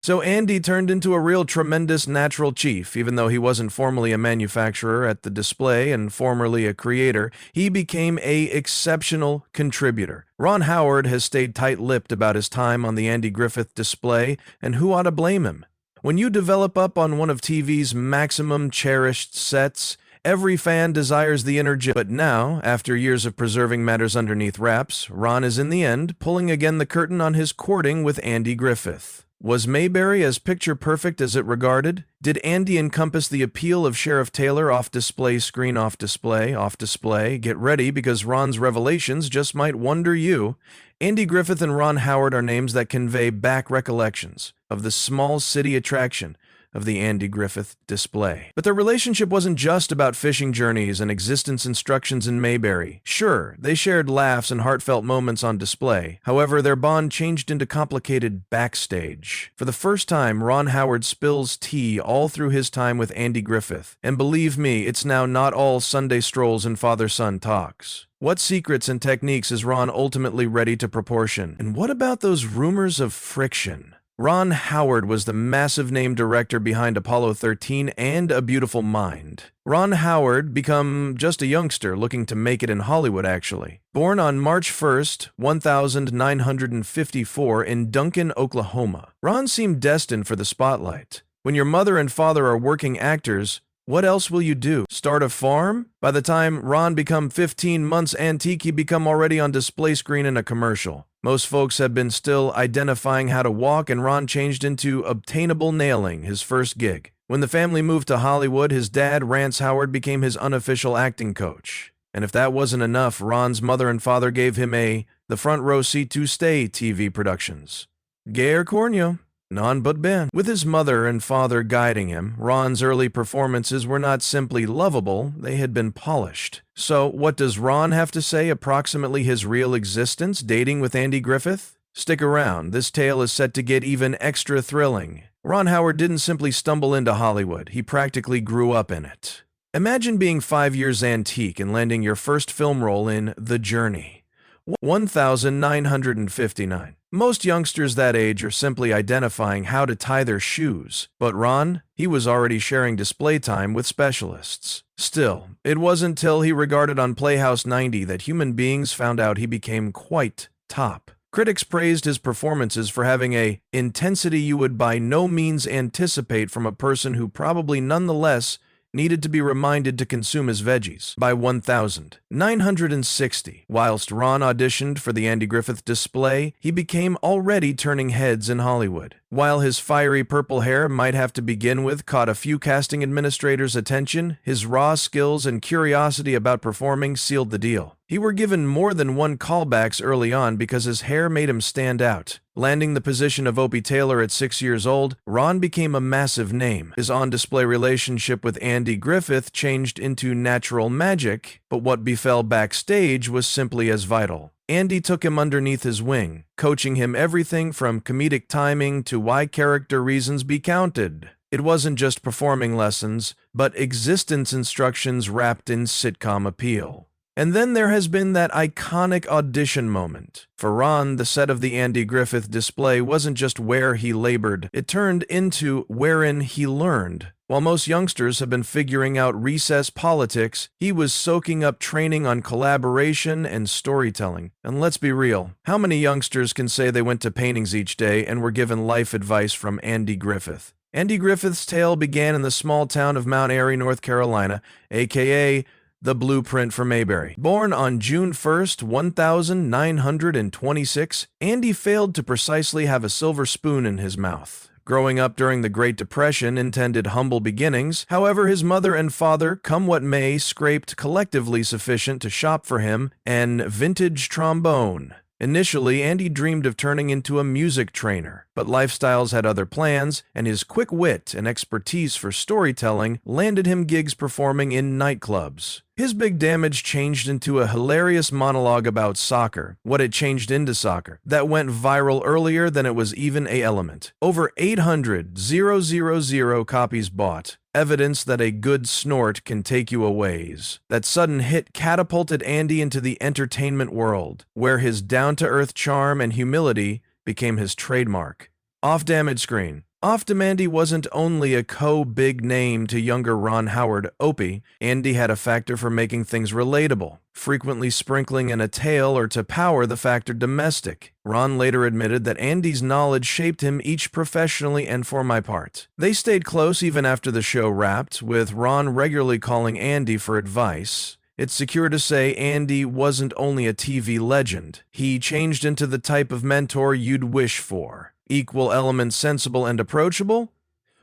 So Andy turned into a real tremendous natural chief. Even though he wasn't formally a manufacturer at the display and formerly a creator, he became a exceptional contributor. Ron Howard has stayed tight-lipped about his time on the Andy Griffith display, and who ought to blame him? When you develop up on one of TV's maximum cherished sets, every fan desires the energy. But now, after years of preserving matters underneath wraps, Ron is in the end pulling again the curtain on his courting with Andy Griffith. Was Mayberry as picture-perfect as it regarded? Did Andy encompass the appeal of Sheriff Taylor off display, screen off display, off display? Get ready, because Ron's revelations just might wonder you. Andy Griffith and Ron Howard are names that convey back recollections of the small city attraction of the Andy Griffith display. But their relationship wasn't just about fishing journeys and existence instructions in Mayberry. Sure, they shared laughs and heartfelt moments on display. However, their bond changed into complicated backstage. For the first time, Ron Howard spills tea all through his time with Andy Griffith. And believe me, it's now not all Sunday strolls and father-son talks. What secrets and techniques is Ron ultimately ready to proportion? And what about those rumors of friction? Ron Howard was the massive name director behind Apollo 13 and A Beautiful Mind. Ron Howard became just a youngster looking to make it in Hollywood, actually. Born on March 1st, 1954 in Duncan, Oklahoma, Ron seemed destined for the spotlight. When your mother and father are working actors, what else will you do? Start a farm? By the time Ron become 15 months antique, he become already on display screen in a commercial. Most folks have been still identifying how to walk, and Ron changed into Obtainable Nailing, his first gig. When the family moved to Hollywood, his dad, Rance Howard, became his unofficial acting coach. And if that wasn't enough, Ron's mother and father gave him the front row seat to stay TV productions. Gayer Cornio. None but Ben. With his mother and father guiding him, Ron's early performances were not simply lovable, they had been polished. So, what does Ron have to say approximately his real existence dating with Andy Griffith? Stick around, this tale is set to get even extra thrilling. Ron Howard didn't simply stumble into Hollywood, he practically grew up in it. Imagine being 5 years antique and landing your first film role in The Journey. 1959. Most youngsters that age are simply identifying how to tie their shoes, but Ron, he was already sharing display time with specialists. Still, it wasn't till he regarded on Playhouse 90 that human beings found out he became quite top. Critics praised his performances for having a intensity you would by no means anticipate from a person who probably nonetheless needed to be reminded to consume his veggies. By 1960, whilst Ron auditioned for the Andy Griffith display, he became already turning heads in Hollywood. While his fiery purple hair might have to begin with caught a few casting administrators' attention, his raw skills and curiosity about performing sealed the deal. He were given more than one callbacks early on because his hair made him stand out. Landing the position of Opie Taylor at 6 years old, Ron became a massive name. His on-display relationship with Andy Griffith changed into natural magic, but what befell backstage was simply as vital. Andy took him underneath his wing, coaching him everything from comedic timing to why character reasons be counted. It wasn't just performing lessons, but existence instructions wrapped in sitcom appeal. And then there has been that iconic audition moment. For Ron, the set of the Andy Griffith display wasn't just where he labored, it turned into wherein he learned. While most youngsters have been figuring out recess politics, he was soaking up training on collaboration and storytelling. And let's be real, how many youngsters can say they went to paintings each day and were given life advice from Andy Griffith? Andy Griffith's tale began in the small town of Mount Airy, North Carolina, aka the blueprint for Mayberry. Born on June 1st, 1926, Andy failed to precisely have a silver spoon in his mouth. Growing up during the Great Depression intended humble beginnings, however, his mother and father, come what may, scraped collectively sufficient to shop for him an vintage trombone. Initially, Andy dreamed of turning into a music trainer, but lifestyles had other plans, and his quick wit and expertise for storytelling landed him gigs performing in nightclubs. His big damage changed into a hilarious monologue about soccer, what it changed into soccer, that went viral earlier than it was even a element. Over 800,000 copies bought. Evidence that a good snort can take you a ways. That sudden hit catapulted Andy into the entertainment world, where his down-to-earth charm and humility became his trademark. Off Damage Screen. Often Andy wasn't only a co-big name to younger Ron Howard, Opie. Andy had a factor for making things relatable, frequently sprinkling in a tale or to power the factor domestic. Ron later admitted that Andy's knowledge shaped him each professionally and for my part. They stayed close even after the show wrapped, with Ron regularly calling Andy for advice. It's secure to say Andy wasn't only a TV legend. He changed into the type of mentor you'd wish for. Equal elements sensible and approachable,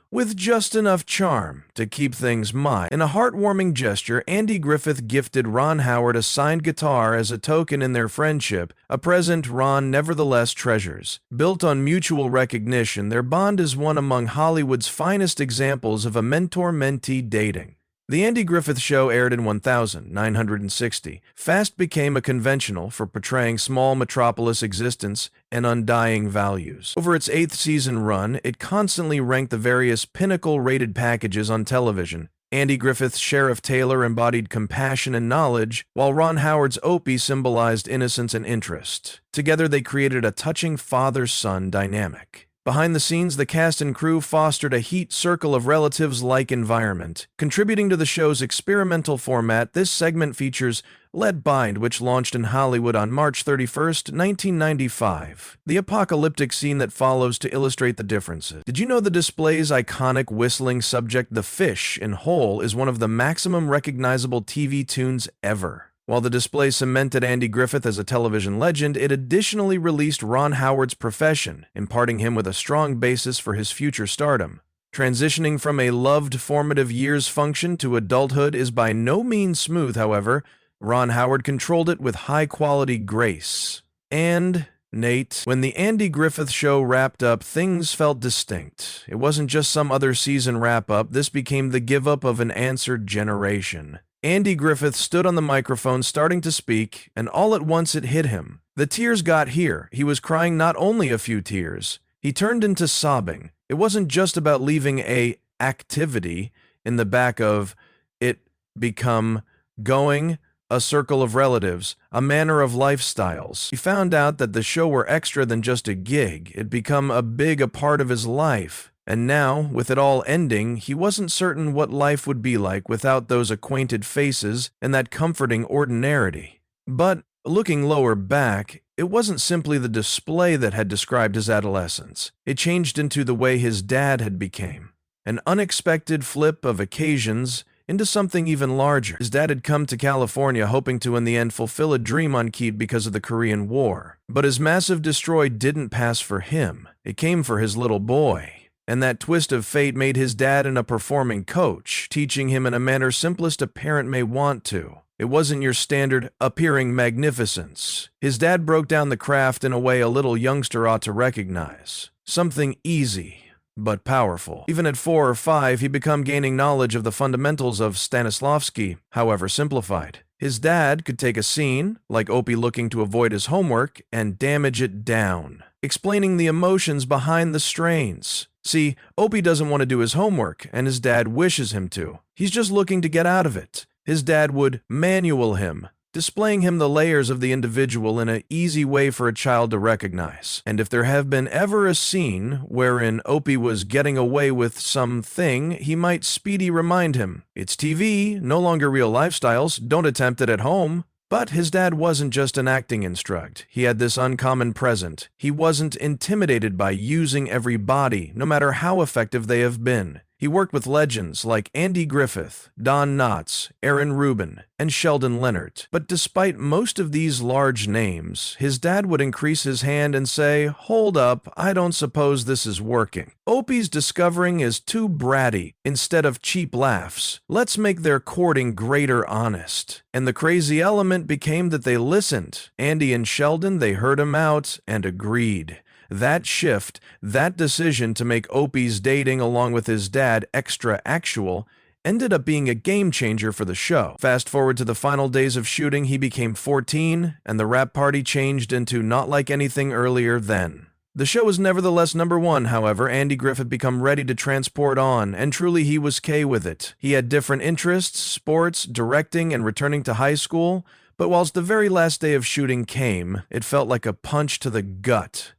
with just enough charm to keep things mild. In a heartwarming gesture, Andy Griffith gifted Ron Howard a signed guitar as a token in their friendship, a present Ron nevertheless treasures. Built on mutual recognition, their bond is one among Hollywood's finest examples of a mentor-mentee dating. The Andy Griffith Show aired in 1960, fast became a conventional for portraying small metropolis existence and undying values. Over its 8th season run, it constantly ranked the various pinnacle-rated packages on television. Andy Griffith's Sheriff Taylor embodied compassion and knowledge, while Ron Howard's Opie symbolized innocence and interest. Together they created a touching father-son dynamic. Behind the scenes, the cast and crew fostered a heat circle of relatives-like environment. Contributing to the show's experimental format, this segment features Let Bind, which launched in Hollywood on March 31, 1995. The apocalyptic scene that follows to illustrate the differences. Did you know the display's iconic whistling subject, the fish in Hole, is one of the maximum recognizable TV tunes ever? While the display cemented Andy Griffith as a television legend, it additionally released Ron Howard's profession, imparting him with a strong basis for his future stardom. Transitioning from a loved formative years function to adulthood is by no means smooth, however. Ron Howard controlled it with high-quality grace. And Nate, when the Andy Griffith Show wrapped up, things felt distinct. It wasn't just some other season wrap-up, this became the give-up of an answered generation. Andy Griffith stood on the microphone starting to speak, and all at once it hit him. The tears got here. He was crying not only a few tears. He turned into sobbing. It wasn't just about leaving a activity in the back of it become going, a circle of relatives, a manner of lifestyles. He found out that the show were extra than just a gig. It'd become a part of his life. And now, with it all ending, he wasn't certain what life would be like without those acquainted faces and that comforting ordinarity. But, looking lower back, it wasn't simply the display that had described his adolescence. It changed into the way his dad had become. An unexpected flip of occasions into something even larger. His dad had come to California hoping to in the end fulfill a dream on Keat because of the Korean War. But his massive destroy didn't pass for him. It came for his little boy. And that twist of fate made his dad a performing coach, teaching him in a manner simplest a parent may want to. It wasn't your standard appearing magnificence. His dad broke down the craft in a way a little youngster ought to recognize. Something easy, but powerful. Even at 4 or 5, he began gaining knowledge of the fundamentals of Stanislavski, however simplified. His dad could take a scene, like Opie looking to avoid his homework, and damage it down, explaining the emotions behind the strains. See, Opie doesn't want to do his homework, and his dad wishes him to. He's just looking to get out of it. His dad would manual him, displaying him the layers of the individual in an easy way for a child to recognize. And if there have been ever a scene wherein Opie was getting away with something, he might speedy remind him, it's TV, no longer real lifestyles, don't attempt it at home. But his dad wasn't just an acting instruct. He had this uncommon present. He wasn't intimidated by using every body, no matter how effective they have been. He worked with legends like Andy Griffith, Don Knotts, Aaron Rubin, and Sheldon Leonard. But despite most of these large names, his dad would increase his hand and say, "Hold up, I don't suppose this is working. Opie's discovering is too bratty. Instead of cheap laughs, let's make their courting greater honest." And the crazy element became that they listened. Andy and Sheldon, they heard him out and agreed. That shift, that decision to make Opie's dating along with his dad extra actual, ended up being a game changer for the show. Fast forward to the final days of shooting, he became 14, and the rap party changed into not like anything earlier then. The show was nevertheless #1, however. Andy Griffith became ready to transport on, and truly he was K with it. He had different interests, sports, directing, and returning to high school, but whilst the very last day of shooting came, it felt like a punch to the gut.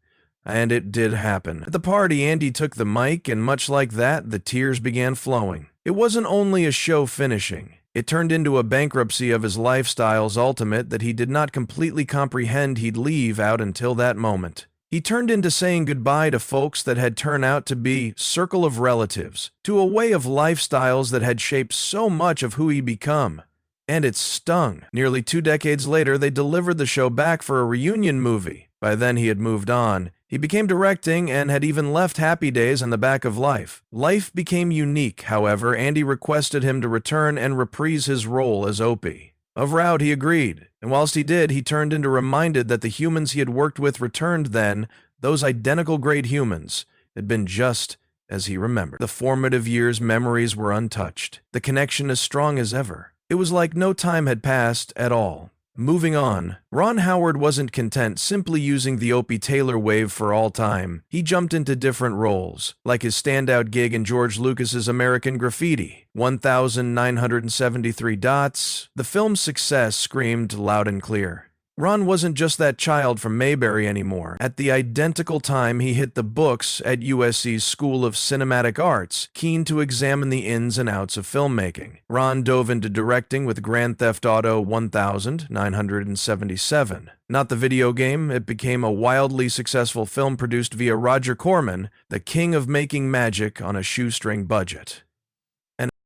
And it did happen. At the party, Andy took the mic, and much like that, the tears began flowing. It wasn't only a show finishing. It turned into a bankruptcy of his lifestyle's ultimate that he did not completely comprehend he'd leave out until that moment. He turned into saying goodbye to folks that had turned out to be circle of relatives, to a way of lifestyles that had shaped so much of who he'd become. And it stung. Nearly 2 decades later, they delivered the show back for a reunion movie. By then, he had moved on. He became directing and had even left Happy Days on the back of Life. Life became unique, however. Andy requested him to return and reprise his role as Opie. Of Route, he agreed, and whilst he did, he turned into reminded that the humans he had worked with returned then, those identical great humans, had been just as he remembered. The formative years' memories were untouched, the connection as strong as ever. It was like no time had passed at all. Moving on, Ron Howard wasn't content simply using the Opie Taylor wave for all time. He jumped into different roles, like his standout gig in George Lucas's American Graffiti, 1,973 dots. The film's success screamed loud and clear. Ron wasn't just that child from Mayberry anymore. At the identical time he hit the books at USC's School of Cinematic Arts, keen to examine the ins and outs of filmmaking. Ron dove into directing with Grand Theft Auto 1977. Not the video game, it became a wildly successful film produced via Roger Corman, the king of making magic on a shoestring budget.